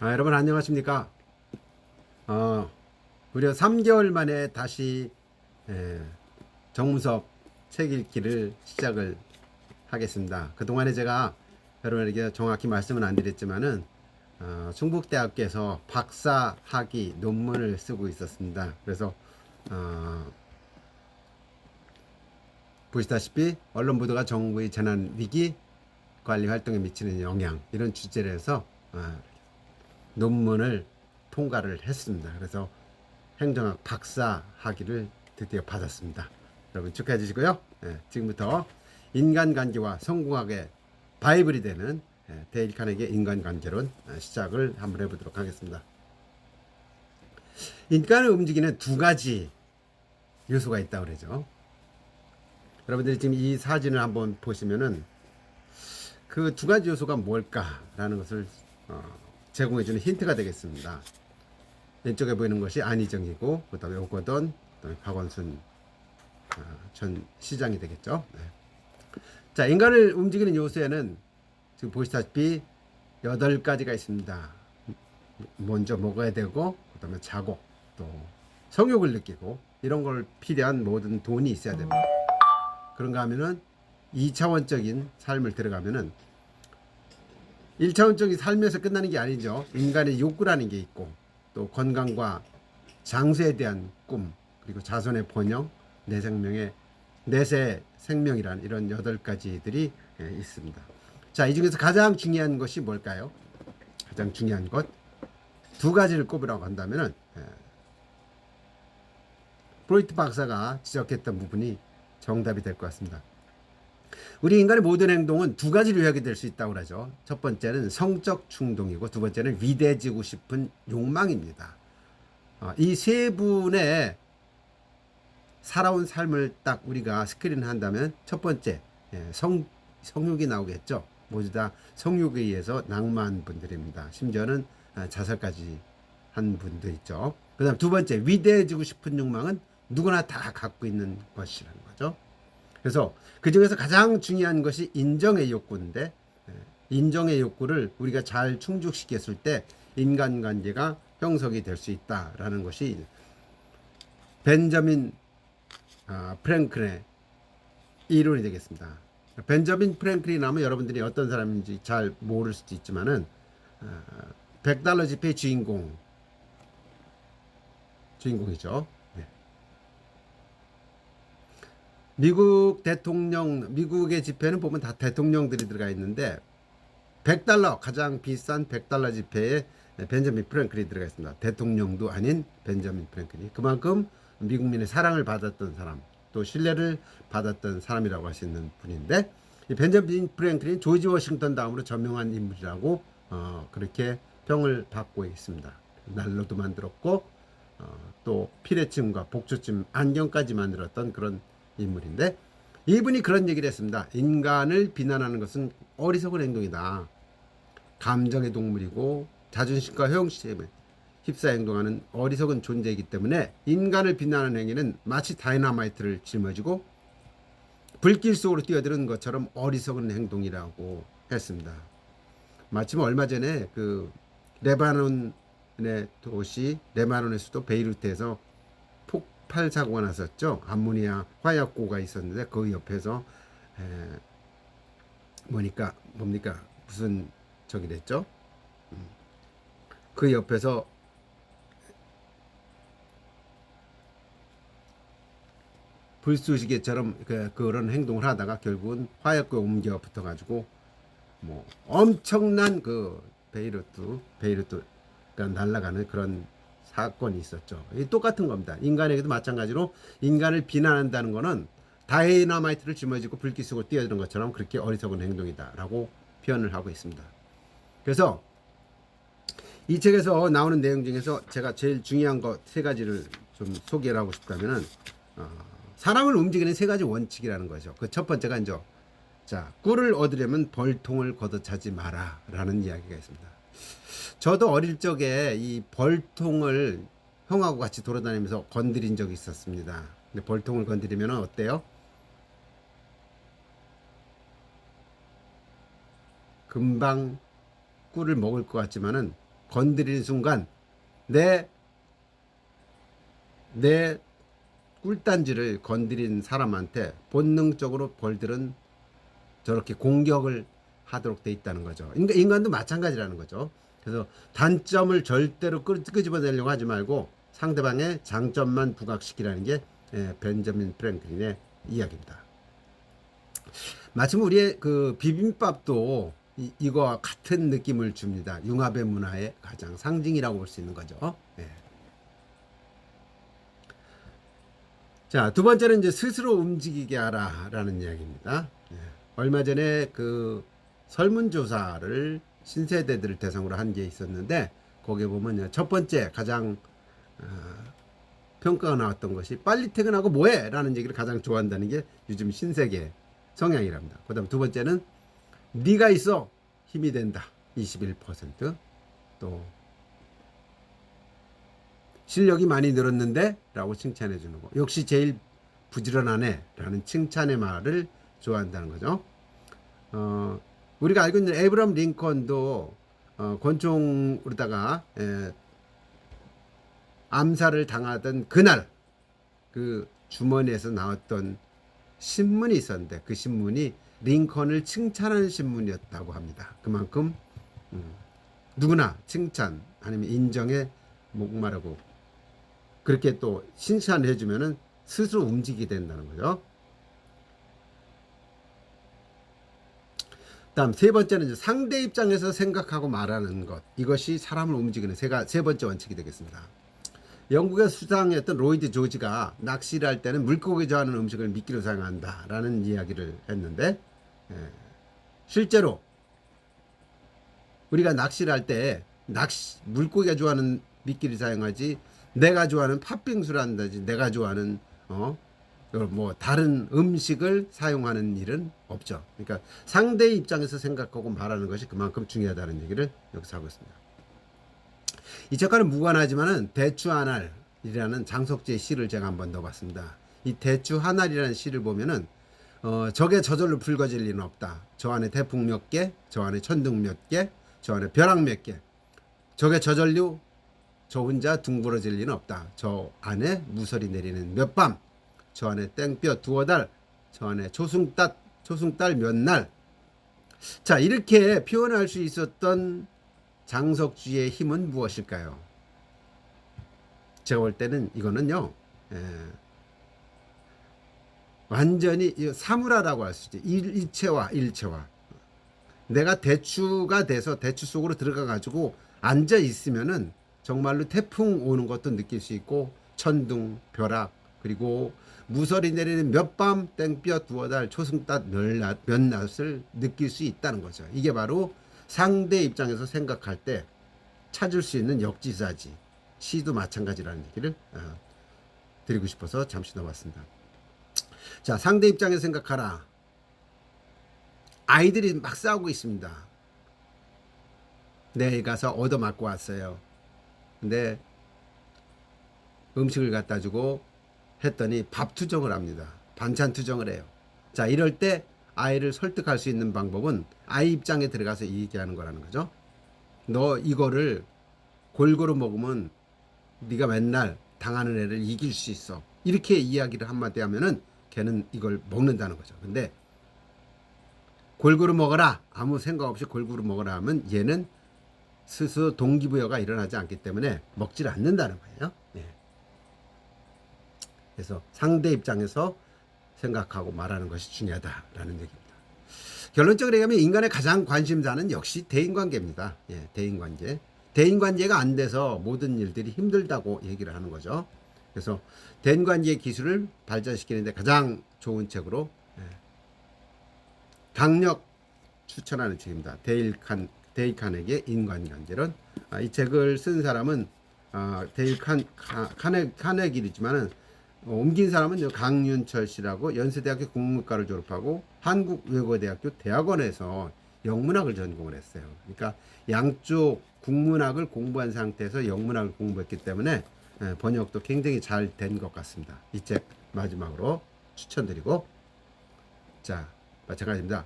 여러분 안녕하십니까? 어, 무려 3개월 만에 다시 에, 정무섭 책 읽기를 시작을 하겠습니다. 그동안에 제가 여러분에게 정확히 말씀은 안 드렸지만은 충북대학교에서 박사 학위 논문을 쓰고 있었습니다. 그래서 어, 보시다시피 언론 보도가 정부의 재난 위기 관리 활동에 미치는 영향 이런 주제를 해서 논문을 통과를 했습니다. 그래서 행정학 박사 학위를 드디어 받았습니다. 여러분 축하해 주시고요. 지금부터 인간관계와 성공학의 바이블이 되는 데일 카네기의 인간관계론 시작을 한번 해보도록 하겠습니다. 인간을 움직이는 두 가지 요소가 있다고 그러죠. 여러분들이 지금 이 사진을 한번 보시면은 그 두 가지 요소가 뭘까라는 것을 제공해주는 힌트가 되겠습니다. 왼쪽에 보이는 것이 안희정이고 그다음에 오거돈, 그다음에 박원순 전 시장이 되겠죠. 네. 자, 인간을 움직이는 요소에는 지금 보시다시피 8가지가 있습니다. 먼저 먹어야 되고 그다음에 자고 또 성욕을 느끼고 이런 걸 필요한 모든 돈이 있어야 됩니다. 그런가 하면은 2차원적인 삶을 들어가면은 1차원적인 삶에서 끝나는 게 아니죠. 인간의 욕구라는 게 있고 또 건강과 장수에 대한 꿈 그리고 자손의 번영 내세 생명이란 이런 8가지들이 있습니다. 자, 이 중에서 가장 중요한 것이 뭘까요? 가장 중요한 것 두 가지를 꼽으라고 한다면은 프로이트 박사가 지적했던 부분이 정답이 될 것 같습니다. 우리 인간의 모든 행동은 두 가지로 요약이 될 수 있다고 하죠. 첫 번째는 성적 충동이고 두 번째는 위대해지고 싶은 욕망입니다. 이 세 분의 살아온 삶을 딱 우리가 스크린 한다면 첫 번째 성욕이 나오겠죠. 모두 다 성욕에 의해서 낭만 분들입니다. 심지어는 자살까지 한 분도 있죠. 그 다음 두 번째 위대해지고 싶은 욕망은 누구나 다 갖고 있는 것이라는 거죠. 그래서 그 중에서 가장 중요한 것이 인정의 욕구인데 인정의 욕구를 우리가 잘 충족시켰을 때 인간관계가 형성이 될 수 있다라는 것이 벤저민 프랭클의 이론이 되겠습니다. 벤저민 프랭클이 나오면 여러분들이 어떤 사람인지 잘 모를 수도 있지만은 $100 지폐의 주인공이죠. 네. 미국의 지폐는 보면 다 대통령들이 들어가 있는데 $100 가장 비싼 $100 지폐에 벤저민 프랭클이 들어가 있습니다. 대통령도 아닌 벤저민 프랭클이 그만큼 미국민의 사랑을 받았던 사람 또 신뢰를 받았던 사람이라고 할 수 있는 분인데 이 벤저민 프랭클은 조지 워싱턴 다음으로 저명한 인물이라고 그렇게 평을 받고 있습니다. 난로도 만들었고 또 피뢰침과 복조침 안경까지 만들었던 그런 인물인데 이분이 그런 얘기를 했습니다. 인간을 비난하는 것은 어리석은 행동이다. 감정의 동물이고 자존심과 허영심에 휩싸여 행동하는 어리석은 존재이기 때문에 인간을 비난하는 행위는 마치 다이너마이트를 짊어지고 불길 속으로 뛰어드는 것처럼 어리석은 행동이라고 했습니다. 마침 얼마 전에 그 레바논의 도시 레바논의 수도 베이루트에서 폭발 사고가 났었죠. 암모니아 화약고가 있었는데 그 옆에서 뭡니까 무슨 저기 됐죠. 그 옆에서 불쏘시개처럼 그런 행동을 하다가 결국은 화약고에 옮겨 붙어가지고 뭐 엄청난 그 베이루트가 날아가는 그런 사건이 있었죠. 똑같은 겁니다. 인간에게도 마찬가지로 인간을 비난한다는 것은 다이너마이트를 짊어지고 불길 속으로 뛰어드는 것처럼 그렇게 어리석은 행동이다라고 표현을 하고 있습니다. 그래서 이 책에서 나오는 내용 중에서 제가 제일 중요한 것 3가지를 좀 소개를 하고 싶다면은 사람을 움직이는 3가지 원칙이라는 거죠. 그 첫 번째가 이제 자, 꿀을 얻으려면 벌통을 걷어차지 마라 라는 이야기가 있습니다. 저도 어릴 적에 이 벌통을 형하고 같이 돌아다니면서 건드린 적이 있었습니다. 근데 벌통을 건드리면 어때요? 금방 꿀을 먹을 것 같지만은 건드리는 순간 내 꿀단지를 건드린 사람한테 본능적으로 벌들은 저렇게 공격을 하도록 돼 있다는 거죠. 인간도 마찬가지라는 거죠. 그래서 단점을 절대로 끄집어내려고 하지 말고 상대방의 장점만 부각시키라는 게 벤저민 프랭클린의 이야기입니다. 마침 우리의 그 비빔밥도 이거와 같은 느낌을 줍니다. 융합의 문화의 가장 상징이라고 볼 수 있는 거죠. 자, 두 번째는 이제 스스로 움직이게 하라라는 이야기입니다. 얼마 전에 그 설문조사를 신세대들을 대상으로 한 게 있었는데 거기에 보면 첫 번째 가장 평가가 나왔던 것이 빨리 퇴근하고 뭐해? 라는 얘기를 가장 좋아한다는 게 요즘 신세계 성향이랍니다. 그 다음 두 번째는 네가 있어 힘이 된다 21%. 또 실력이 많이 늘었는데 라고 칭찬해 주는 거. 역시 제일 부지런하네 라는 칭찬의 말을 좋아한다는 거죠. 우리가 알고 있는 에이브럼 링컨도 권총으로다가 암살을 당하던 그날 그 주머니에서 나왔던 신문이 있었는데 그 신문이 링컨을 칭찬하는 신문이었다고 합니다. 그만큼 누구나 칭찬 아니면 인정에 목마르고 그렇게 또 칭찬을 해주면은 스스로 움직이게 된다는 거죠. 다음 세 번째는 이제 상대 입장에서 생각하고 말하는 것. 이것이 사람을 움직이는 세 번째 원칙이 되겠습니다. 영국의 수상이었던 로이드 조지가 낚시를 할 때는 물고기 좋아하는 음식을 미끼로 사용한다라는 이야기를 했는데 실제로 우리가 낚시를 할 때 물고기가 좋아하는 미끼를 사용하지 내가 좋아하는 팥빙수를 한다지 내가 좋아하는 뭐 다른 음식을 사용하는 일은 없죠. 그러니까 상대의 입장에서 생각하고 말하는 것이 그만큼 중요하다는 얘기를 여기서 하고 있습니다. 이 책과는 무관하지만은 대추 한 알이라는 장석지의 시를 제가 한번 넣어봤습니다. 이 대추 한 알이라는 시를 보면은 적의 저절로 붉어질 리는 없다. 저 안에 태풍 몇 개, 저 안에 천둥 몇 개, 저 안에 벼락 몇 개. 적의 저절로 저 혼자 둥그러질 리는 없다. 저 안에 무설이 내리는 몇 밤, 저 안에 땡볕 두어 달, 저 안에 초승달 몇 날. 자, 이렇게 표현할 수 있었던 장석주의 힘은 무엇일까요? 제가 볼 때는 이거는요, 완전히 사물화라고 할 수 있죠. 일체화. 내가 대추가 돼서 대추 속으로 들어가 가지고 앉아 있으면은 정말로 태풍 오는 것도 느낄 수 있고 천둥, 벼락, 그리고 무설이 내리는 몇 밤, 땡볕 두어 달, 초승달 몇 낫을 느낄 수 있다는 거죠. 이게 바로 상대 입장에서 생각할 때 찾을 수 있는 역지사지. 시도 마찬가지라는 얘기를 드리고 싶어서 잠시 넣어봤습니다. 자, 상대 입장에서 생각하라. 아이들이 막 싸우고 있습니다. 내일 가서 얻어맞고 왔어요. 근데 음식을 갖다 주고 했더니 밥 투정을 합니다. 반찬 투정을 해요. 자, 이럴 때 아이를 설득할 수 있는 방법은 아이 입장에 들어가서 얘기하는 거라는 거죠. 너 이거를 골고루 먹으면 네가 맨날 당하는 애를 이길 수 있어. 이렇게 이야기를 한마디 하면은 걔는 이걸 먹는다는 거죠. 근데 골고루 먹어라. 아무 생각 없이 골고루 먹어라 하면 얘는 스스로 동기부여가 일어나지 않기 때문에 먹질 않는다는 거예요. 그래서 상대 입장에서 생각하고 말하는 것이 중요하다라는 얘기입니다. 결론적으로 얘기하면 인간의 가장 관심사는 역시 대인관계입니다. 대인관계. 대인관계가 안 돼서 모든 일들이 힘들다고 얘기를 하는 거죠. 그래서 대인관계 기술을 발전시키는데 가장 좋은 책으로 강력 추천하는 책입니다. 데일 카네기의 인간관계론. 이 책을 쓴 사람은 데일 카네기이지만은 옮긴 사람은 강윤철 씨라고 연세대학교 국문과를 졸업하고 한국외국어대학교 대학원에서 영문학을 전공을 했어요. 그러니까 양쪽 국문학을 공부한 상태에서 영문학을 공부했기 때문에 번역도 굉장히 잘 된 것 같습니다. 이 책 마지막으로 추천드리고, 자, 마찬가지입니다.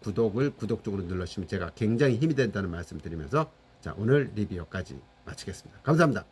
구독 쪽으로 눌러주시면 제가 굉장히 힘이 된다는 말씀 드리면서 자, 오늘 리뷰 여기까지 마치겠습니다. 감사합니다.